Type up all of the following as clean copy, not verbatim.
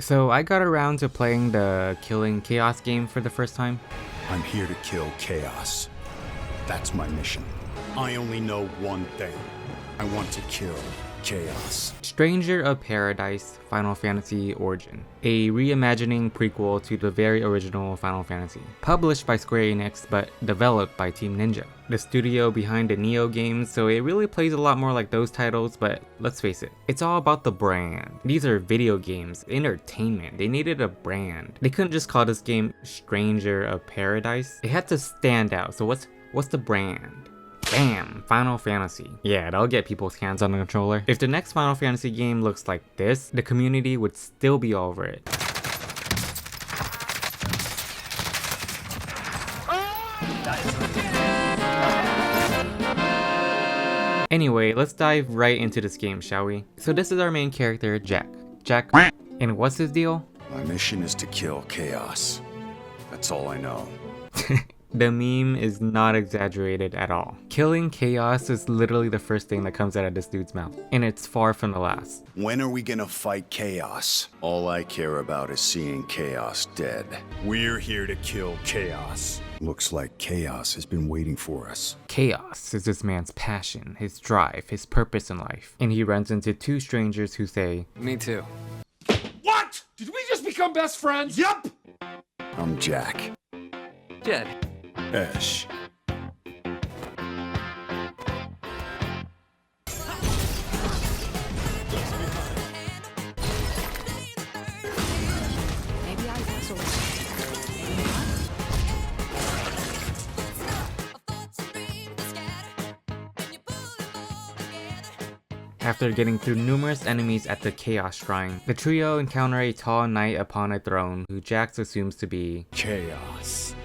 So I got around to playing the Killing Chaos game for the first time. I'm here to kill chaos. That's my mission. I only know one thing. I want to kill chaos. Stranger of Paradise Final Fantasy Origin, a reimagining prequel to the very original Final Fantasy. Published by Square Enix, but developed by Team Ninja, the studio behind the Neo games, so it really plays a lot more like those titles, but let's face it, it's all about the brand. These are video games, entertainment, they needed a brand. They couldn't just call this game Stranger of Paradise. It had to stand out, so what's the brand? Bam! Final Fantasy. Yeah, that'll get people's hands on the controller. If the next Final Fantasy game looks like this, the community would still be all over it. Anyway, let's dive right into this game, shall we? So this is our main character, Jack. And what's his deal? My mission is to kill chaos. That's all I know. The meme is not exaggerated at all. Killing chaos is literally the first thing that comes out of this dude's mouth, and it's far from the last. When are we gonna fight chaos? All I care about is seeing chaos dead. We're here to kill chaos. Looks like chaos has been waiting for us. Chaos is this man's passion, his drive, his purpose in life, and he runs into two strangers who say, "Me too." What? Did we just become best friends? Yup! I'm Jack. Jed. Ash. Maybe I was After getting through numerous enemies at the Chaos Shrine, the trio encounter a tall knight upon a throne who Jax assumes to be Chaos.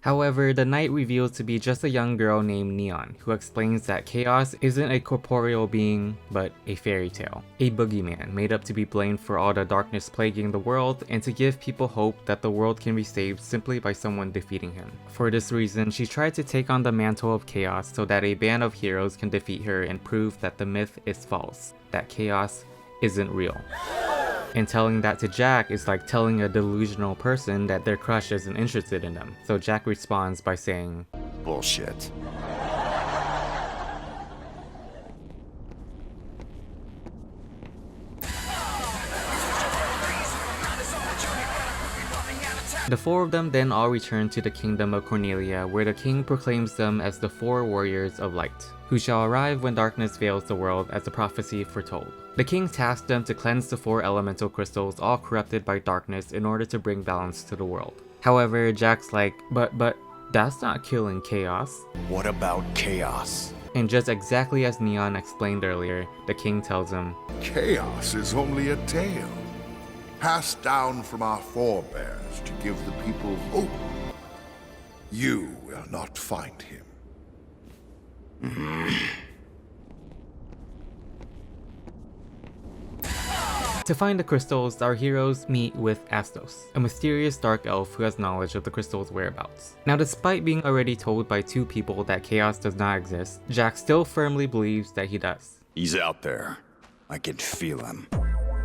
However, the knight reveals to be just a young girl named Neon, who explains that chaos isn't a corporeal being, but a fairy tale. A boogeyman made up to be blamed for all the darkness plaguing the world and to give people hope that the world can be saved simply by someone defeating him. For this reason, she tried to take on the mantle of chaos so that a band of heroes can defeat her and prove that the myth is false, that chaos isn't real. And telling that to Jack is like telling a delusional person that their crush isn't interested in them. So Jack responds by saying, Bullshit. The four of them then all return to the kingdom of Cornelia, where the king proclaims them as the four warriors of light, who shall arrive when darkness veils the world as the prophecy foretold. The king tasked them to cleanse the four elemental crystals all corrupted by darkness in order to bring balance to the world. However, Jack's like, but that's not killing chaos. What about chaos? And just exactly as Neon explained earlier, the king tells him, Chaos is only a tale, passed down from our forebears to give the people hope. You will not find him. To find the crystals, our heroes meet with Astos, a mysterious dark elf who has knowledge of the crystal's whereabouts. Now, despite being already told by two people that chaos does not exist, Jack still firmly believes that he does. He's out there. I can feel him.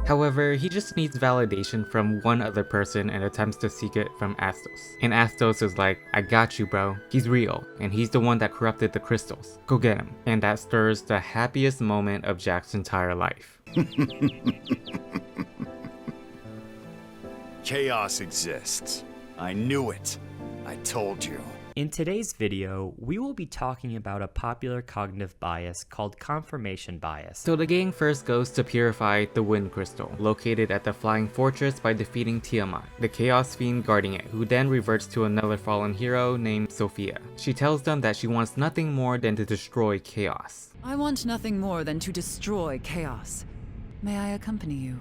However, he just needs validation from one other person and attempts to seek it from Astos. And Astos is like, I got you, bro. He's real, and he's the one that corrupted the crystals. Go get him. And that stirs the happiest moment of Jack's entire life. Chaos exists. I knew it. I told you. In today's video, we will be talking about a popular cognitive bias called confirmation bias. So the gang first goes to purify the Wind Crystal, located at the Flying Fortress, by defeating Tiamat, the Chaos Fiend guarding it, who then reverts to another fallen hero named Sophia. She tells them that she wants nothing more than to destroy chaos. I want nothing more than to destroy chaos. May I accompany you?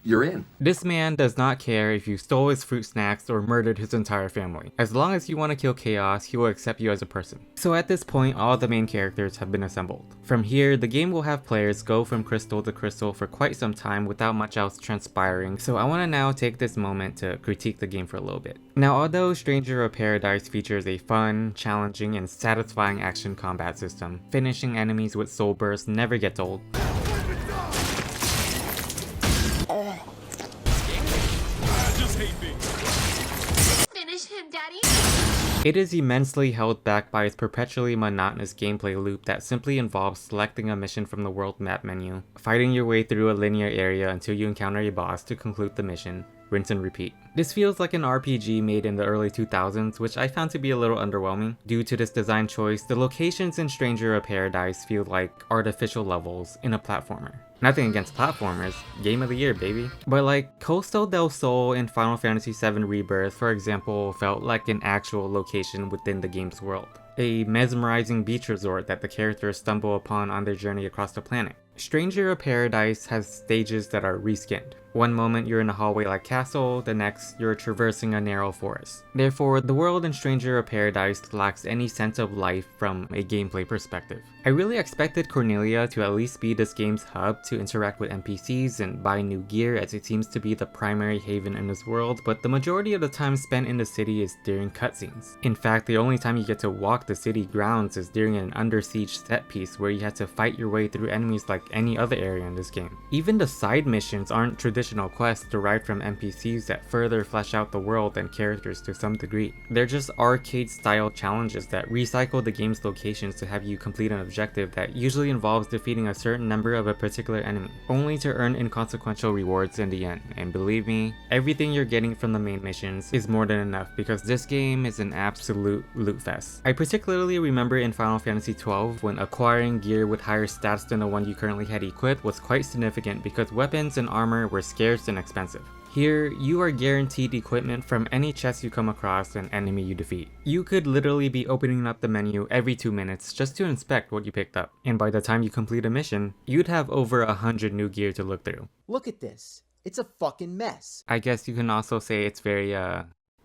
you're in. This man does not care if you stole his fruit snacks or murdered his entire family. As long as you want to kill Chaos, he will accept you as a person. So at this point, all the main characters have been assembled. From here, the game will have players go from crystal to crystal for quite some time without much else transpiring, so I want to now take this moment to critique the game for a little bit. Now, although Stranger of Paradise features a fun, challenging, and satisfying action combat system, finishing enemies with soul bursts never gets old. Finish him, Daddy. It is immensely held back by its perpetually monotonous gameplay loop that simply involves selecting a mission from the world map menu, fighting your way through a linear area until you encounter a boss to conclude the mission, rinse and repeat. This feels like an RPG made in the early 2000s, which I found to be a little underwhelming. Due to this design choice, the locations in Stranger of Paradise feel like artificial levels in a platformer. Nothing against platformers, game of the year baby. But like Costa del Sol in Final Fantasy VII Rebirth, for example, felt like an actual location within the game's world. A mesmerizing beach resort that the characters stumble upon on their journey across the planet. Stranger of Paradise has stages that are reskinned. One moment you're in a hallway-like castle, the next you're traversing a narrow forest. Therefore, the world in Stranger of Paradise lacks any sense of life from a gameplay perspective. I really expected Cornelia to at least be this game's hub to interact with NPCs and buy new gear, as it seems to be the primary haven in this world, but the majority of the time spent in the city is during cutscenes. In fact, the only time you get to walk the city grounds is during an under siege set piece where you had to fight your way through enemies like any other area in this game. Even the side missions aren't traditional quests derived from NPCs that further flesh out the world and characters to some degree. They're just arcade-style challenges that recycle the game's locations to have you complete an objective that usually involves defeating a certain number of a particular enemy, only to earn inconsequential rewards in the end. And believe me, everything you're getting from the main missions is more than enough because this game is an absolute loot fest. I particularly remember in Final Fantasy XII when acquiring gear with higher stats than the one you currently had equipped was quite significant because weapons and armor were scarce and expensive. Here, you are guaranteed equipment from any chest you come across and enemy you defeat. You could literally be opening up the menu every 2 minutes just to inspect what you picked up, and by the time you complete a mission, you'd have over 100 new gear to look through. Look at this. It's a fucking mess. I guess you can also say it's very,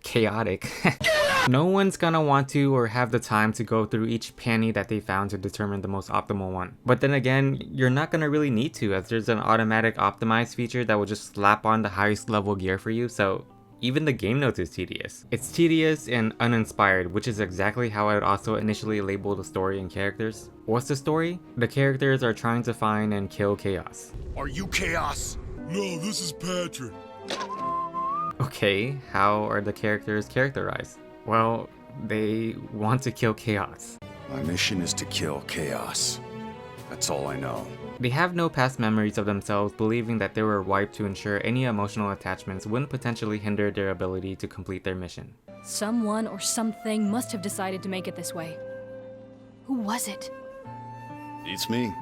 chaotic. No one's gonna want to or have the time to go through each penny that they found to determine the most optimal one. But then again, you're not gonna really need to, as there's an automatic optimize feature that will just slap on the highest level gear for you, so even the game notes is tedious. It's tedious and uninspired, which is exactly how I would also initially label the story and characters. What's the story? The characters are trying to find and kill Chaos. Are you Chaos? No, this is Patrick. Okay, how are the characters characterized? Well, they want to kill Chaos. My mission is to kill Chaos. That's all I know. They have no past memories of themselves, believing that they were wiped to ensure any emotional attachments wouldn't potentially hinder their ability to complete their mission. Someone or something must have decided to make it this way. Who was it? It's me.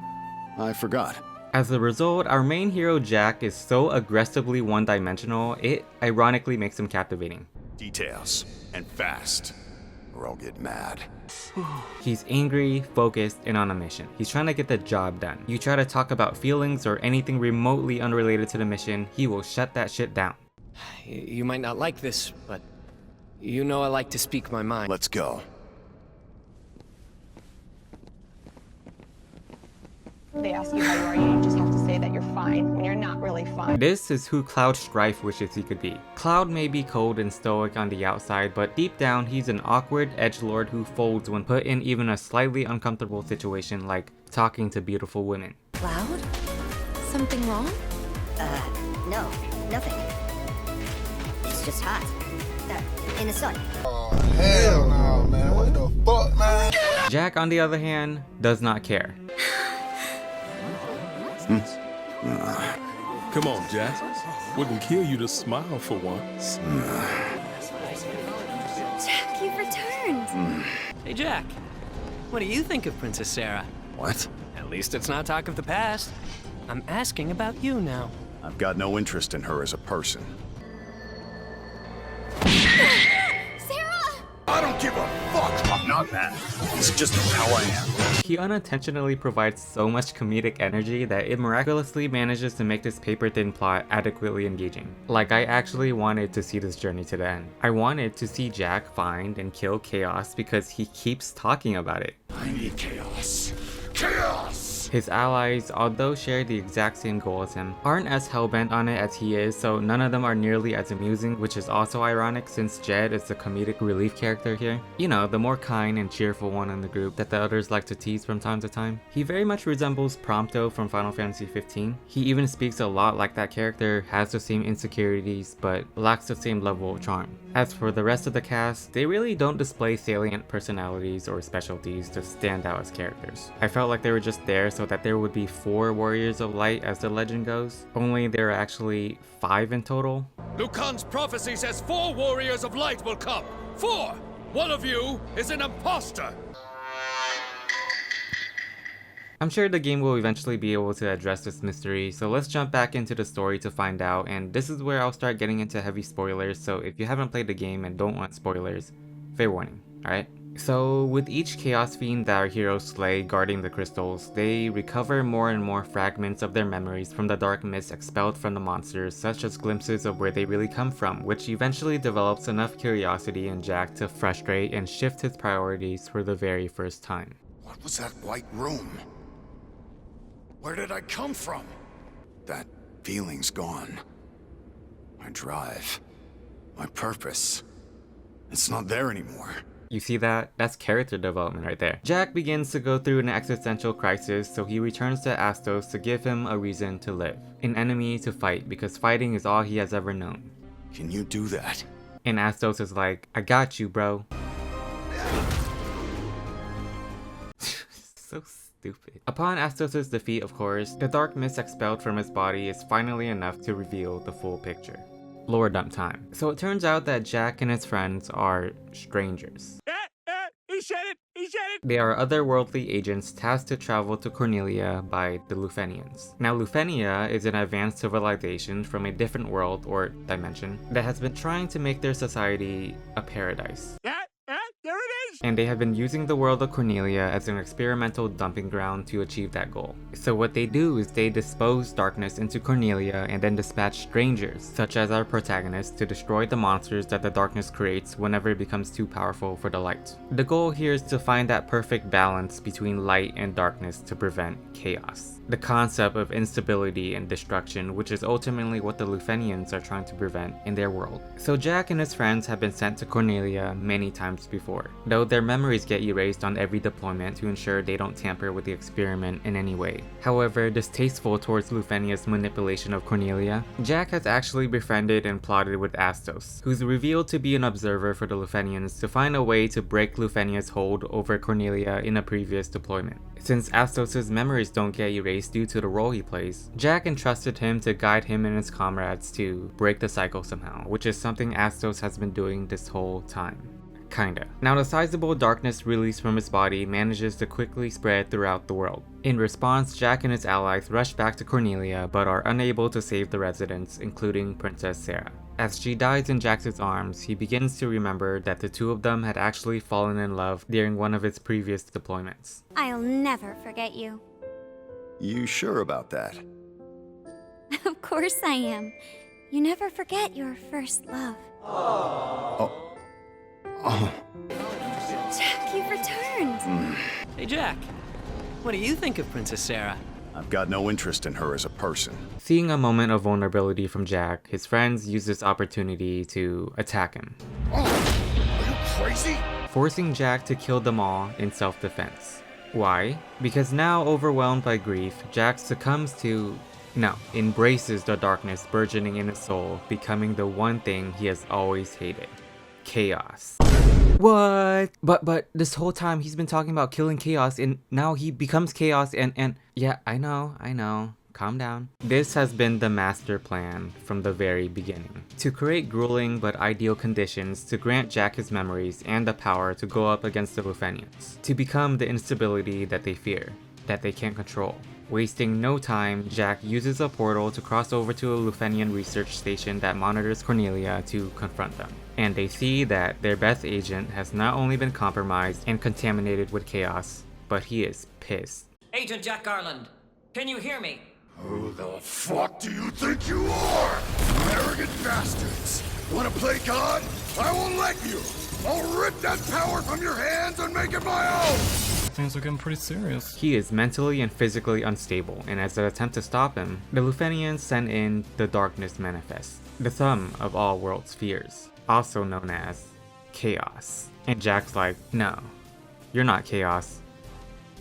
I forgot. As a result, our main hero Jack is so aggressively one-dimensional, it ironically makes him captivating. Details. And fast. Or I'll get mad. He's angry, focused, and on a mission. He's trying to get the job done. You try to talk about feelings or anything remotely unrelated to the mission, he will shut that shit down. You might not like this, but you know I like to speak my mind. Let's go. They ask you how you are, you just have to say that you're fine when you're not really fine. This is who Cloud Strife wishes he could be. Cloud may be cold and stoic on the outside, but deep down he's an awkward edgelord who folds when put in even a slightly uncomfortable situation like talking to beautiful women. Cloud? Something wrong? No, nothing. It's just hot. In the sun. Oh, hell no, man. What the fuck, man? Jack, on the other hand, does not care. Come on, Jack. Wouldn't kill you to smile for once. Jack, you've returned. Hey, Jack. What do you think of Princess Sarah? What? At least it's not talk of the past. I'm asking about you now. I've got no interest in her as a person. Sarah! I don't give a fuck! I'm not on, man. It's just how I am. He unintentionally provides so much comedic energy that it miraculously manages to make this paper-thin plot adequately engaging. Like, I actually wanted to see this journey to the end. I wanted to see Jack find and kill Chaos because he keeps talking about it. I need chaos. Chaos! His allies, although share the exact same goal as him, aren't as hellbent on it as he is, so none of them are nearly as amusing, which is also ironic since Jed is the comedic relief character here. You know, the more kind and cheerful one in the group that the others like to tease from time to time. He very much resembles Prompto from Final Fantasy 15. He even speaks a lot like that character, has the same insecurities, but lacks the same level of charm. As for the rest of the cast, they really don't display salient personalities or specialties to stand out as characters. I felt like they were just there so that there would be 4 Warriors of Light as the legend goes, only there are actually 5 in total. Lucan's prophecy says 4 warriors of light will come. 4! One of you is an imposter! I'm sure the game will eventually be able to address this mystery, so let's jump back into the story to find out, and this is where I'll start getting into heavy spoilers, so if you haven't played the game and don't want spoilers, fair warning, alright? So with each Chaos Fiend that our heroes slay guarding the crystals, they recover more and more fragments of their memories from the dark mist expelled from the monsters, such as glimpses of where they really come from, which eventually develops enough curiosity in Jack to frustrate and shift his priorities for the very first time. What was that white room? Where did I come from? That feeling's gone. My drive, my purpose, it's not there anymore. You see that? That's character development right there. Jack begins to go through an existential crisis, so he returns to Astos to give him a reason to live. An enemy to fight, because fighting is all he has ever known. Can you do that? And Astos is like, I got you, bro. So stupid. Upon Astos' defeat, of course, the dark mist expelled from his body is finally enough to reveal the full picture. Lore dump time. So it turns out that Jack and his friends are strangers. He said it! He said it! They are otherworldly agents tasked to travel to Cornelia by the Lufenians. Now, Lufenia is an advanced civilization from a different world or dimension that has been trying to make their society a paradise. There it is! And they have been using the world of Cornelia as an experimental dumping ground to achieve that goal. So what they do is they dispose darkness into Cornelia and then dispatch strangers, such as our protagonist, to destroy the monsters that the darkness creates whenever it becomes too powerful for the light. The goal here is to find that perfect balance between light and darkness to prevent chaos. The concept of instability and destruction, which is ultimately what the Lufenians are trying to prevent in their world. So Jack and his friends have been sent to Cornelia many times before, though their memories get erased on every deployment to ensure they don't tamper with the experiment in any way. However, distasteful towards Lufenia's manipulation of Cornelia, Jack has actually befriended and plotted with Astos, who's revealed to be an observer for the Lufenians to find a way to break Lufenia's hold over Cornelia in a previous deployment. Since Astos' memories don't get erased due to the role he plays, Jack entrusted him to guide him and his comrades to break the cycle somehow, which is something Astos has been doing this whole time. Kinda. Now, the sizable darkness released from his body manages to quickly spread throughout the world. In response, Jack and his allies rush back to Cornelia but are unable to save the residents, including Princess Sarah. As she dies in Jack's arms, he begins to remember that the two of them had actually fallen in love during one of his previous deployments. I'll never forget you. You sure about that? Of course I am. You never forget your first love. Oh. Jack, you've returned. Hey, Jack. What do you think of Princess Sarah? I've got no interest in her as a person. Seeing a moment of vulnerability from Jack, his friends use this opportunity to attack him. Are you crazy? Forcing Jack to kill them all in self-defense. Why? Because now overwhelmed by grief, Jack succumbs to, embraces the darkness burgeoning in his soul, becoming the one thing he has always hated. Chaos. What? But this whole time he's been talking about killing chaos and now he becomes chaos and yeah, I know. Calm down. This has been the master plan from the very beginning. To create grueling but ideal conditions to grant Jack his memories and the power to go up against the Lufenians. To become the instability that they fear, that they can't control. Wasting no time, Jack uses a portal to cross over to a Lufenian research station that monitors Cornelia to confront them. And they see that their best agent has not only been compromised and contaminated with chaos, but he is pissed. Agent Jack Garland, can you hear me? Who the fuck do you think you are? Arrogant bastards! Wanna play God? I won't let you! I'll rip that power from your hands and make it my own! Things are getting pretty serious. He is mentally and physically unstable, and as an attempt to stop him, the Lufenians send in the Darkness Manifest, the sum of all world's fears, also known as Chaos. And Jack's like, no, you're not Chaos.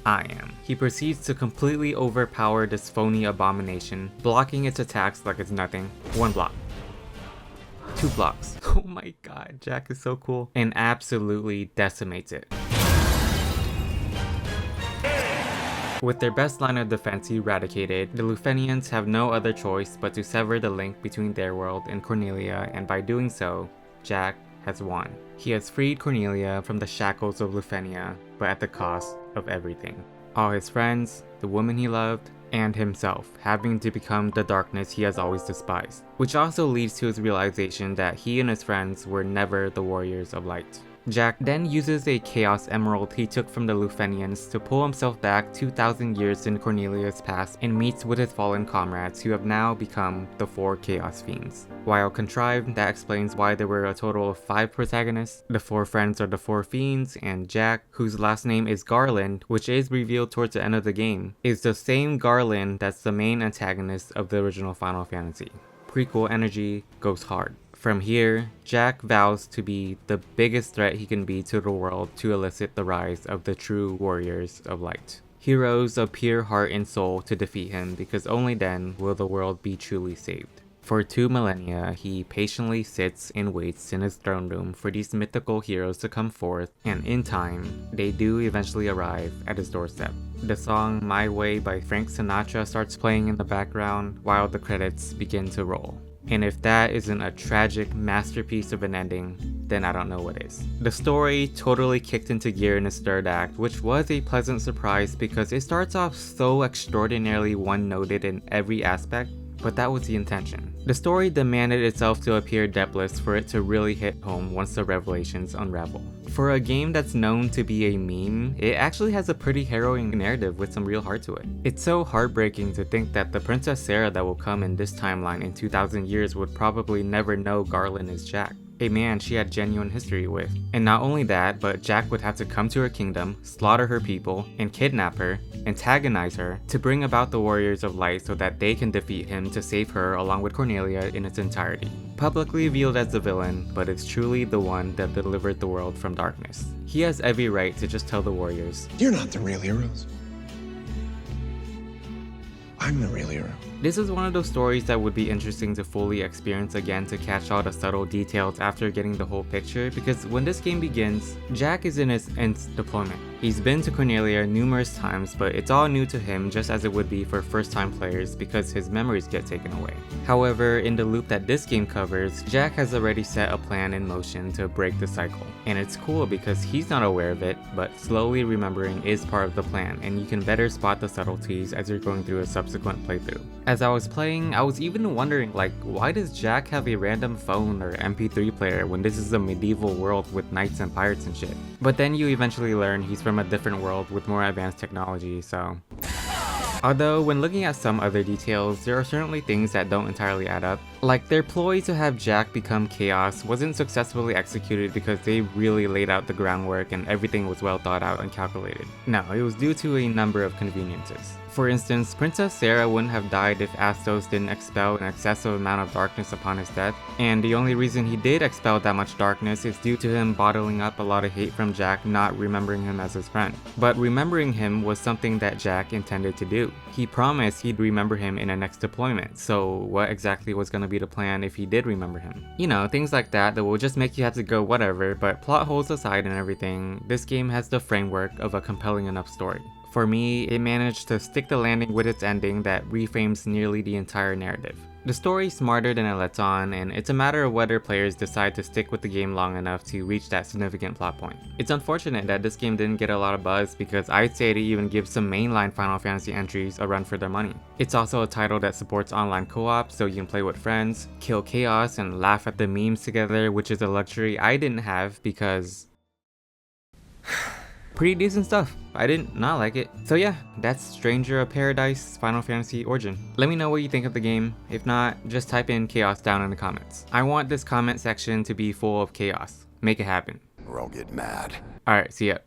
I am. He proceeds to completely overpower this phony abomination, blocking its attacks like it's nothing. 1 block. 2 blocks. Oh my god, Jack is so cool. And absolutely decimates it. With their best line of defense eradicated, the Lufenians have no other choice but to sever the link between their world and Cornelia, and by doing so, Jack has won. He has freed Cornelia from the shackles of Lufenia, but at the cost of everything. All his friends, the woman he loved, and himself, having to become the darkness he has always despised. Which also leads to his realization that he and his friends were never the warriors of light. Jack then uses a Chaos Emerald he took from the Lufenians to pull himself back 2,000 years in Cornelia's past and meets with his fallen comrades who have now become the 4 Chaos Fiends. While contrived, that explains why there were a total of 5 protagonists. The 4 friends are the 4 Fiends, and Jack, whose last name is Garland, which is revealed towards the end of the game, is the same Garland that's the main antagonist of the original Final Fantasy. Prequel energy goes hard. From here, Jack vows to be the biggest threat he can be to the world to elicit the rise of the true warriors of light. Heroes of pure heart and soul to defeat him, because only then will the world be truly saved. For 2 millennia, he patiently sits and waits in his throne room for these mythical heroes to come forth, and in time, they do eventually arrive at his doorstep. The song My Way by Frank Sinatra starts playing in the background while the credits begin to roll. And if that isn't a tragic masterpiece of an ending, then I don't know what is. The story totally kicked into gear in its 3rd act, which was a pleasant surprise because it starts off so extraordinarily one-noted in every aspect, but that was the intention. The story demanded itself to appear depthless for it to really hit home once the revelations unravel. For a game that's known to be a meme, it actually has a pretty harrowing narrative with some real heart to it. It's so heartbreaking to think that the Princess Sarah that will come in this timeline in 2,000 years would probably never know Garland is Jack, a man she had genuine history with. And not only that, but Jack would have to come to her kingdom, slaughter her people, and kidnap her, antagonize her, to bring about the Warriors of Light so that they can defeat him to save her along with Cornelia in its entirety. Publicly revealed as the villain, but is truly the one that delivered the world from darkness. He has every right to just tell the Warriors, "You're not the real heroes. I'm the real hero." This is one of those stories that would be interesting to fully experience again to catch all the subtle details after getting the whole picture, because when this game begins, Jack is in his nth deployment. He's been to Cornelia numerous times, but it's all new to him just as it would be for first-time players because his memories get taken away. However, in the loop that this game covers, Jack has already set a plan in motion to break the cycle. And it's cool because he's not aware of it, but slowly remembering is part of the plan, and you can better spot the subtleties as you're going through a subsequent playthrough. As I was playing, I was even wondering, like, why does Jack have a random phone or MP3 player when this is a medieval world with knights and pirates and shit? But then you eventually learn he's from a different world with more advanced technology, so... Although, when looking at some other details, there are certainly things that don't entirely add up. Like, their ploy to have Jack become Chaos wasn't successfully executed because they really laid out the groundwork and everything was well thought out and calculated. No, it was due to a number of conveniences. For instance, Princess Sarah wouldn't have died if Astos didn't expel an excessive amount of darkness upon his death, and the only reason he did expel that much darkness is due to him bottling up a lot of hate from Jack not remembering him as his friend. But remembering him was something that Jack intended to do. He promised he'd remember him in a next deployment, so what exactly was gonna be the plan if he did remember him? You know, things like that will just make you have to go whatever, but plot holes aside and everything, this game has the framework of a compelling enough story. For me, it managed to stick the landing with its ending that reframes nearly the entire narrative. The story's smarter than it lets on, and it's a matter of whether players decide to stick with the game long enough to reach that significant plot point. It's unfortunate that this game didn't get a lot of buzz because I'd say it even gives some mainline Final Fantasy entries a run for their money. It's also a title that supports online co-op, so you can play with friends, kill chaos, and laugh at the memes together, which is a luxury I didn't have because... pretty decent stuff. I did not like it. So yeah, that's Stranger of Paradise Final Fantasy Origin. Let me know what you think of the game. If not, just type in chaos down in the comments. I want this comment section to be full of chaos. Make it happen. Or I'll get mad. Alright, see ya.